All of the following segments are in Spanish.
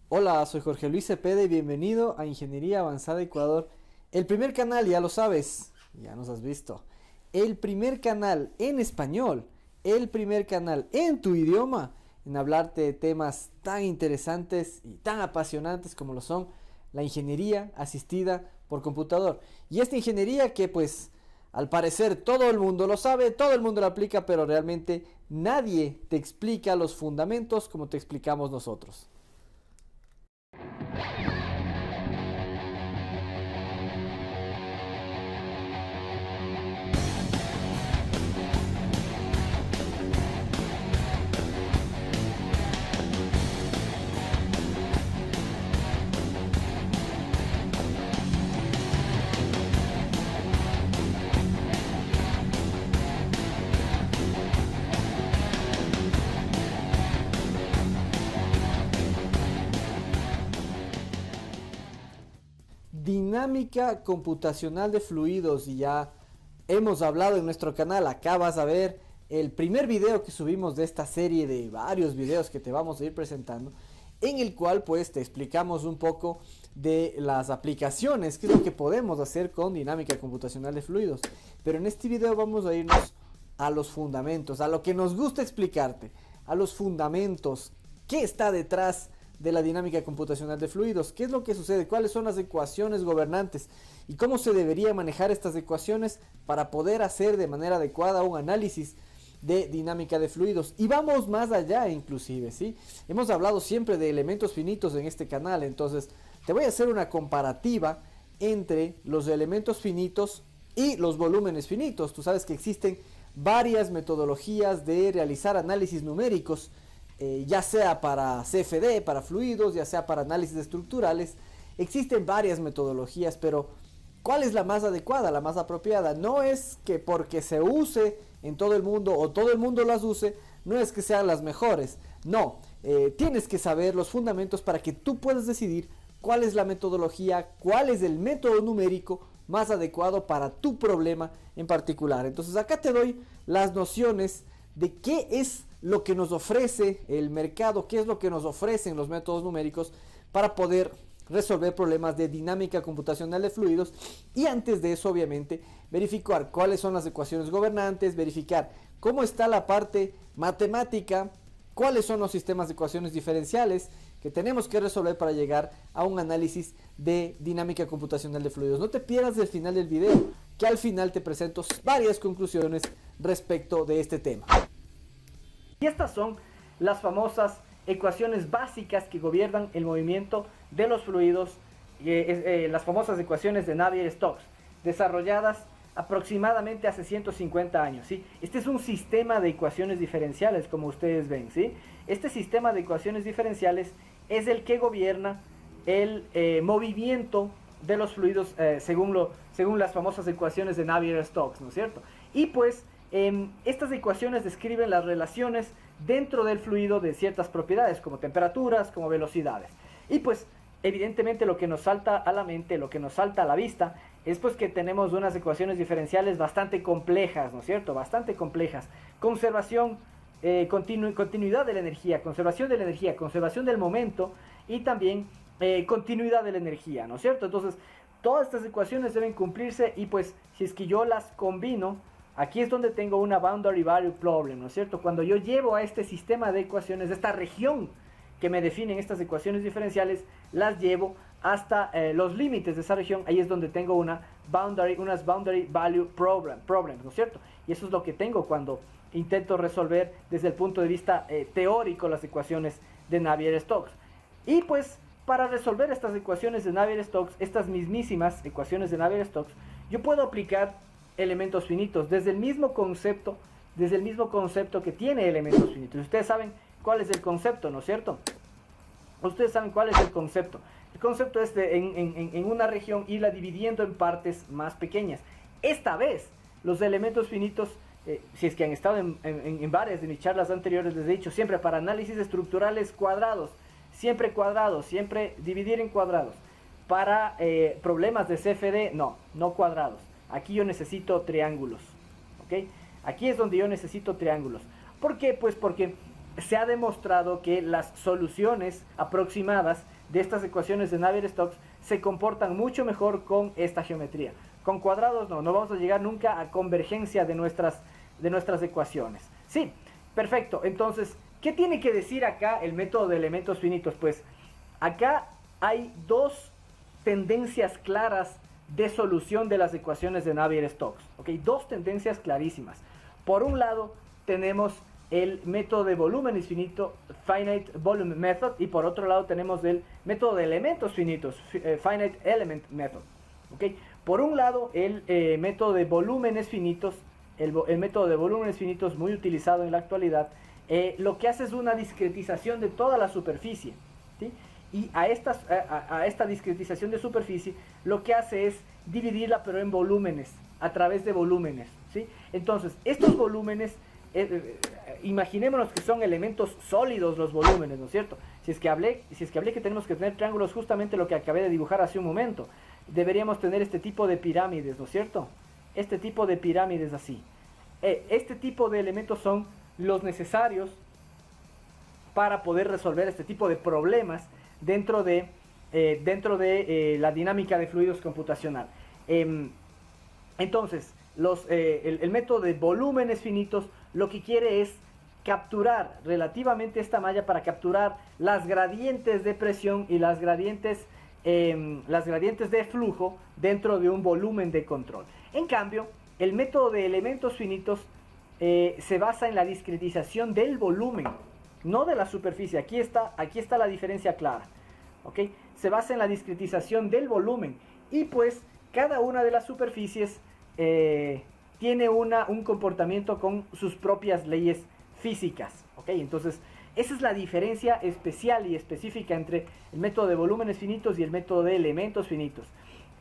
Hola, soy Jorge Luis Cepeda y bienvenido a Ingeniería Avanzada Ecuador. El primer canal, ya lo sabes, ya nos has visto. El primer canal en español, el primer canal en tu idioma, en hablarte de temas tan interesantes y tan apasionantes como lo son la ingeniería asistida por computador. Y esta ingeniería que pues al parecer todo el mundo lo sabe, todo el mundo lo aplica, pero realmente nadie te explica los fundamentos como te explicamos nosotros. Dinámica computacional de fluidos, y ya hemos hablado en nuestro canal. Acá vas a ver el primer video que subimos de esta serie de varios videos que te vamos a ir presentando, en el cual pues te explicamos un poco de las aplicaciones, qué es lo que podemos hacer con dinámica computacional de fluidos. Pero en este video vamos a irnos a los fundamentos, a lo que nos gusta explicarte, a los fundamentos, qué está detrás de la dinámica computacional de fluidos, qué es lo que sucede, cuáles son las ecuaciones gobernantes y cómo se debería manejar estas ecuaciones para poder hacer de manera adecuada un análisis de dinámica de fluidos. Y vamos más allá inclusive, ¿sí? Hemos hablado siempre de elementos finitos en este canal, entonces te voy a hacer una comparativa entre los elementos finitos y los volúmenes finitos. Tú sabes que existen varias metodologías de realizar análisis numéricos, ya sea para CFD, para fluidos, ya sea para análisis estructurales. Existen varias metodologías, pero ¿cuál es la más adecuada, la más apropiada? No es que porque se use en todo el mundo o todo el mundo las use, no es que sean las mejores. No, tienes que saber los fundamentos para que tú puedas decidir cuál es la metodología, cuál es el método numérico más adecuado para tu problema en particular. Entonces acá te doy las nociones de qué es lo que nos ofrece el mercado, qué es lo que nos ofrecen los métodos numéricos para poder resolver problemas de dinámica computacional de fluidos. Y antes de eso, obviamente, verificar cuáles son las ecuaciones gobernantes, verificar cómo está la parte matemática, cuáles son los sistemas de ecuaciones diferenciales que tenemos que resolver para llegar a un análisis de dinámica computacional de fluidos. No te pierdas el final del video, que al final te presento varias conclusiones respecto de este tema. Y estas son las famosas ecuaciones básicas que gobiernan el movimiento de los fluidos, las famosas ecuaciones de Navier-Stokes, desarrolladas aproximadamente hace 150 años, ¿sí? Este es un sistema de ecuaciones diferenciales, como ustedes ven, ¿sí? Este sistema de ecuaciones diferenciales es el que gobierna el movimiento de los fluidos según las famosas ecuaciones de Navier-Stokes, ¿no es cierto? Y pues estas ecuaciones describen las relaciones dentro del fluido de ciertas propiedades, como temperaturas, como velocidades. Y pues evidentemente lo que nos salta a la mente, lo que nos salta a la vista, es pues que tenemos unas ecuaciones diferenciales bastante complejas, ¿no es cierto? Bastante complejas. Conservación, continuidad de la energía, conservación de la energía, conservación del momento y también continuidad de la energía, ¿no es cierto? Entonces, todas estas ecuaciones deben cumplirse y pues si es que yo las combino, aquí es donde tengo una boundary value problem, ¿no es cierto? Cuando yo llevo a este sistema de ecuaciones, esta región que me definen estas ecuaciones diferenciales, las llevo hasta los límites de esa región, ahí es donde tengo unas boundary value problems, ¿no es cierto? Y eso es lo que tengo cuando intento resolver desde el punto de vista teórico las ecuaciones de Navier-Stokes. Y pues para resolver estas ecuaciones de Navier-Stokes, estas mismísimas ecuaciones de Navier-Stokes, yo puedo aplicar elementos finitos desde el mismo concepto que tiene elementos finitos. Ustedes saben cuál es el concepto, ¿no es cierto? Ustedes saben cuál es el concepto. El concepto es en una región irla dividiendo en partes más pequeñas. Esta vez, los elementos finitos, si es que han estado en varias de mis charlas anteriores, les he dicho siempre para análisis estructurales cuadrados, siempre dividir en cuadrados. Para problemas de CFD, no cuadrados. Aquí yo necesito triángulos, ¿ok? Aquí es donde yo necesito triángulos. ¿Por qué? Pues porque se ha demostrado que las soluciones aproximadas de estas ecuaciones de Navier-Stokes se comportan mucho mejor con esta geometría. Con cuadrados no vamos a llegar nunca a convergencia de nuestras ecuaciones. Sí, perfecto. Entonces, ¿qué tiene que decir acá el método de elementos finitos? Pues acá hay dos tendencias claras de solución de las ecuaciones de Navier-Stokes. ¿Okay? Dos tendencias clarísimas. Por un lado, tenemos el método de volúmenes finito, Finite Volume Method, y por otro lado tenemos el método de elementos finitos, Finite Element Method. ¿Okay? Por un lado, el método de volúmenes finitos, el método de volúmenes finitos muy utilizado en la actualidad, lo que hace es una discretización de toda la superficie, ¿sí? Y a esta discretización de superficie lo que hace es dividirla pero en volúmenes, a través de volúmenes, ¿sí? Entonces, estos volúmenes, imaginémonos que son elementos sólidos los volúmenes, ¿no es cierto? Si es que hablé que tenemos que tener triángulos, justamente lo que acabé de dibujar hace un momento, deberíamos tener este tipo de pirámides, ¿no es cierto? Este tipo de pirámides así. Este tipo de elementos son los necesarios para poder resolver este tipo de problemas dentro de la dinámica de fluidos computacional. Entonces, el método de volúmenes finitos lo que quiere es capturar relativamente esta malla para capturar las gradientes de presión y las gradientes de flujo dentro de un volumen de control. En cambio, el método de elementos finitos se basa en la discretización del volumen, no de la superficie. Aquí está la diferencia clara. ¿Okay? Se basa en la discretización del volumen y pues cada una de las superficies tiene un comportamiento con sus propias leyes físicas. ¿Okay? Entonces, esa es la diferencia especial y específica entre el método de volúmenes finitos y el método de elementos finitos.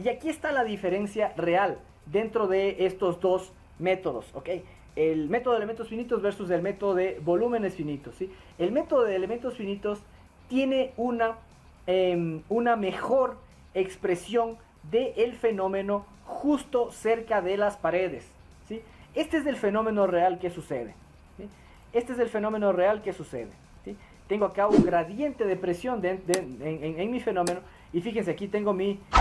Y aquí está la diferencia real dentro de estos dos métodos. ¿Okay? El método de elementos finitos versus el método de volúmenes finitos, ¿sí? El método de elementos finitos tiene una mejor expresión del fenómeno justo cerca de las paredes, ¿sí? Este es el fenómeno real que sucede, ¿sí? Este es el fenómeno real que sucede, ¿sí? Tengo acá un gradiente de presión en mi fenómeno y fíjense, aquí tengo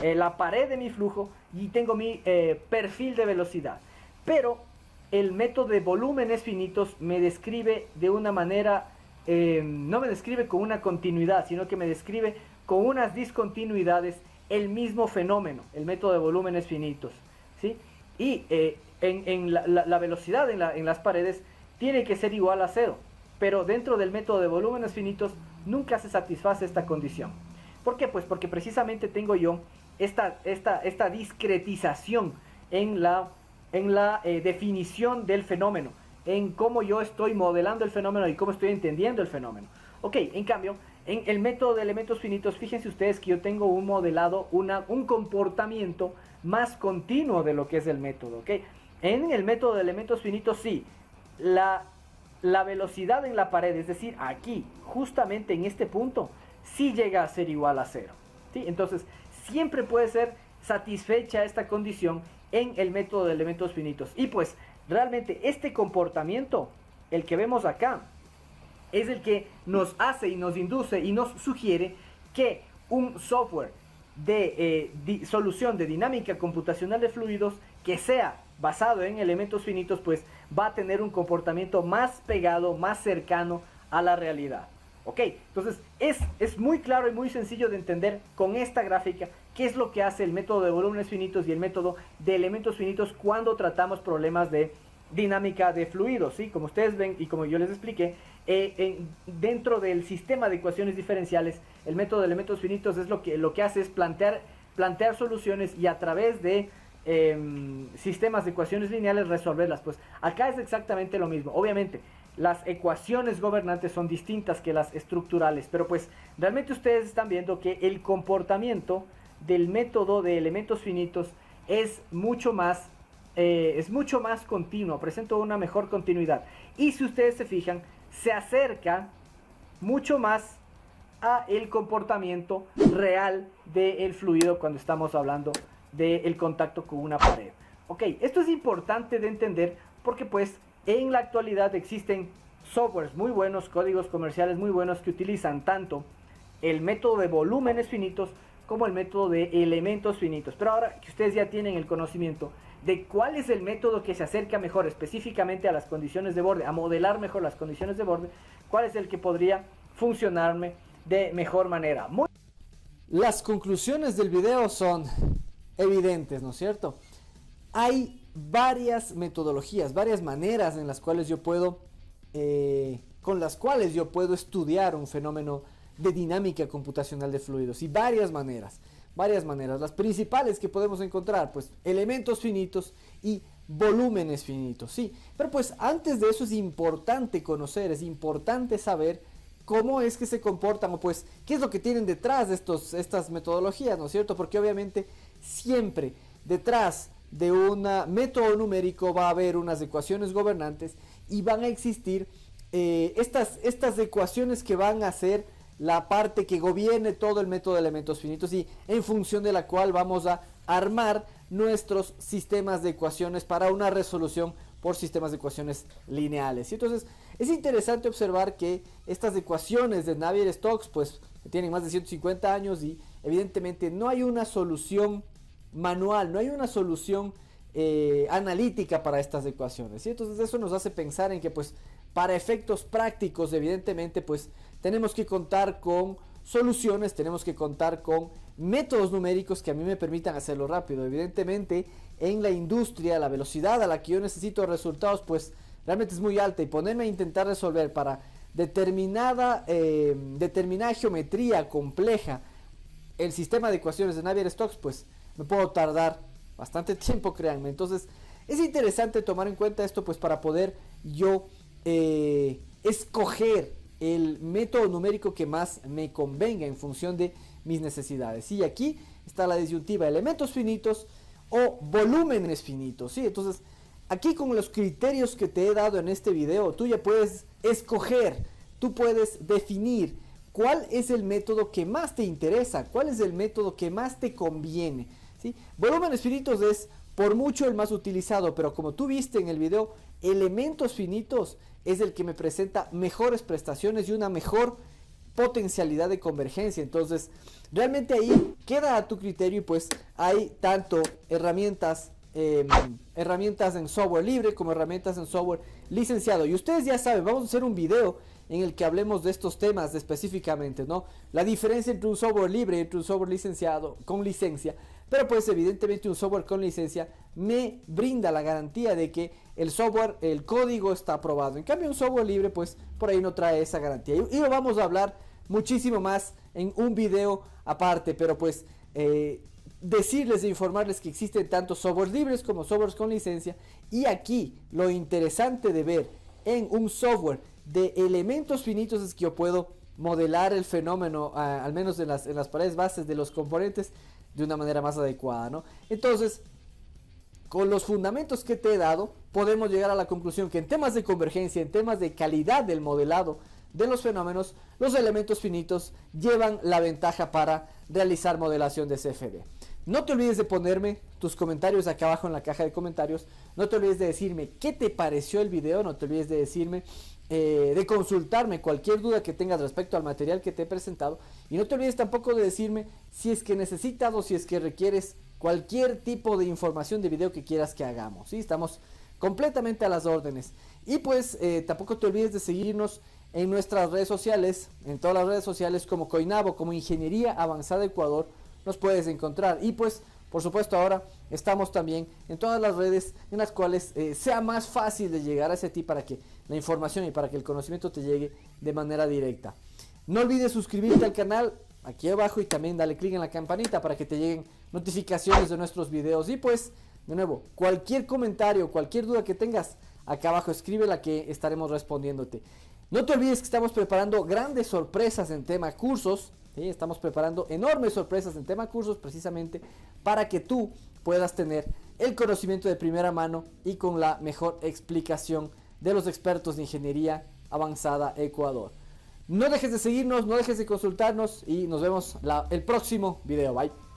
la pared de mi flujo y tengo mi perfil de velocidad. Pero el método de volúmenes finitos me describe de una manera, no me describe con una continuidad, sino que me describe con unas discontinuidades el mismo fenómeno, el método de volúmenes finitos, ¿sí? Y en la velocidad en las paredes tiene que ser igual a 0, pero dentro del método de volúmenes finitos nunca se satisface esta condición. ¿Por qué? Pues porque precisamente tengo yo esta discretización en la definición del fenómeno, en cómo yo estoy modelando el fenómeno y cómo estoy entendiendo el fenómeno. Ok, en cambio, en el método de elementos finitos, fíjense ustedes que yo tengo un modelado, un comportamiento más continuo de lo que es el método. ¿Okay? En el método de elementos finitos, sí, la velocidad en la pared, es decir, aquí, justamente en este punto, sí llega a ser igual a 0. ¿Sí? Entonces, siempre puede ser satisfecha esta condición en el método de elementos finitos. Y pues, realmente este comportamiento, el que vemos acá, es el que nos hace y nos induce y nos sugiere que un software de solución de dinámica computacional de fluidos que sea basado en elementos finitos, pues va a tener un comportamiento más pegado, más cercano a la realidad. Ok, entonces es muy claro y muy sencillo de entender con esta gráfica qué es lo que hace el método de volúmenes finitos y el método de elementos finitos cuando tratamos problemas de dinámica de fluidos, ¿sí? Como ustedes ven y como yo les expliqué, dentro del sistema de ecuaciones diferenciales, el método de elementos finitos es lo que hace es plantear soluciones y a través de sistemas de ecuaciones lineales resolverlas. Pues acá es exactamente lo mismo. Obviamente, las ecuaciones gobernantes son distintas que las estructurales, pero pues realmente ustedes están viendo que el comportamiento del método de elementos finitos es mucho más continuo, presenta una mejor continuidad. Y si ustedes se fijan, se acerca mucho más a el comportamiento real del fluido cuando estamos hablando del contacto con una pared. Ok, esto es importante de entender porque pues en la actualidad existen softwares muy buenos, códigos comerciales muy buenos que utilizan tanto el método de volúmenes finitos como el método de elementos finitos. Pero ahora que ustedes ya tienen el conocimiento de cuál es el método que se acerca mejor específicamente a las condiciones de borde, a modelar mejor las condiciones de borde, cuál es el que podría funcionarme de mejor manera. Las conclusiones del video son evidentes, ¿no es cierto? Hay varias metodologías, varias maneras en las cuales yo puedo, con las cuales yo puedo estudiar un fenómeno de dinámica computacional de fluidos, y varias maneras. Las principales que podemos encontrar, pues elementos finitos y volúmenes finitos, sí. Pero pues antes de eso es importante conocer, es importante saber cómo es que se comportan, o pues qué es lo que tienen detrás de estas metodologías, ¿no es cierto? Porque obviamente siempre detrás de un método numérico va a haber unas ecuaciones gobernantes y van a existir estas ecuaciones que van a ser la parte que gobierne todo el método de elementos finitos, y en función de la cual vamos a armar nuestros sistemas de ecuaciones para una resolución por sistemas de ecuaciones lineales. Y entonces es interesante observar que estas ecuaciones de Navier-Stokes pues tienen más de 150 años, y evidentemente no hay una solución manual, no hay una solución analítica para estas ecuaciones. ¿Sí? Entonces eso nos hace pensar en que pues para efectos prácticos evidentemente pues tenemos que contar con soluciones, tenemos que contar con métodos numéricos que a mí me permitan hacerlo rápido. Evidentemente en la industria la velocidad a la que yo necesito resultados pues realmente es muy alta, y ponerme a intentar resolver para determinada geometría compleja el sistema de ecuaciones de Navier-Stokes pues me puedo tardar bastante tiempo, créanme. Entonces es interesante tomar en cuenta esto pues para poder yo escoger el método numérico que más me convenga en función de mis necesidades. Y aquí está la disyuntiva: elementos finitos o volúmenes finitos. ¿Sí? Entonces aquí, con los criterios que te he dado en este video, tú ya puedes escoger, tú puedes definir cuál es el método que más te interesa, cuál es el método que más te conviene. ¿Sí? Volúmenes finitos es por mucho el más utilizado, pero como tú viste en el video, elementos finitos es el que me presenta mejores prestaciones y una mejor potencialidad de convergencia. Entonces realmente ahí queda a tu criterio, y pues hay tanto herramientas en software libre como herramientas en software licenciado. Y ustedes ya saben, vamos a hacer un video en el que hablemos de estos temas específicamente, ¿no? La diferencia entre un software libre y entre un software licenciado con licencia. Pero pues evidentemente un software con licencia me brinda la garantía de que el software, el código está aprobado. En cambio un software libre pues por ahí no trae esa garantía. Y lo vamos a hablar muchísimo más en un video aparte, pero pues decirles e informarles que existen tanto softwares libres como softwares con licencia. Y aquí lo interesante de ver en un software de elementos finitos es que yo puedo modelar el fenómeno, al menos en las paredes bases de los componentes, de una manera más adecuada, ¿no? Entonces, con los fundamentos que te he dado, podemos llegar a la conclusión que en temas de convergencia, en temas de calidad del modelado de los fenómenos, los elementos finitos llevan la ventaja para realizar modelación de CFD. No te olvides de ponerme tus comentarios acá abajo en la caja de comentarios. No te olvides de decirme qué te pareció el video. No te olvides de decirme, de consultarme cualquier duda que tengas respecto al material que te he presentado. Y no te olvides tampoco de decirme si es que necesitas o si es que requieres cualquier tipo de información de video que quieras que hagamos. ¿Sí? Estamos completamente a las órdenes. Y pues tampoco te olvides de seguirnos en nuestras redes sociales, en todas las redes sociales como Coinabo, como Ingeniería Avanzada Ecuador. Nos puedes encontrar. Y pues por supuesto ahora estamos también en todas las redes en las cuales sea más fácil de llegar hacia ti, para que la información y para que el conocimiento te llegue de manera directa. No olvides suscribirte al canal aquí abajo y también dale clic en la campanita para que te lleguen notificaciones de nuestros videos. Y pues de nuevo, cualquier comentario, cualquier duda que tengas acá abajo, escríbela que estaremos respondiéndote. No te olvides que estamos preparando grandes sorpresas en tema cursos. ¿Sí? Estamos preparando enormes sorpresas en tema cursos, precisamente para que tú puedas tener el conocimiento de primera mano y con la mejor explicación de los expertos de Ingeniería Avanzada Ecuador. No dejes de seguirnos, no dejes de consultarnos y nos vemos el próximo video. Bye.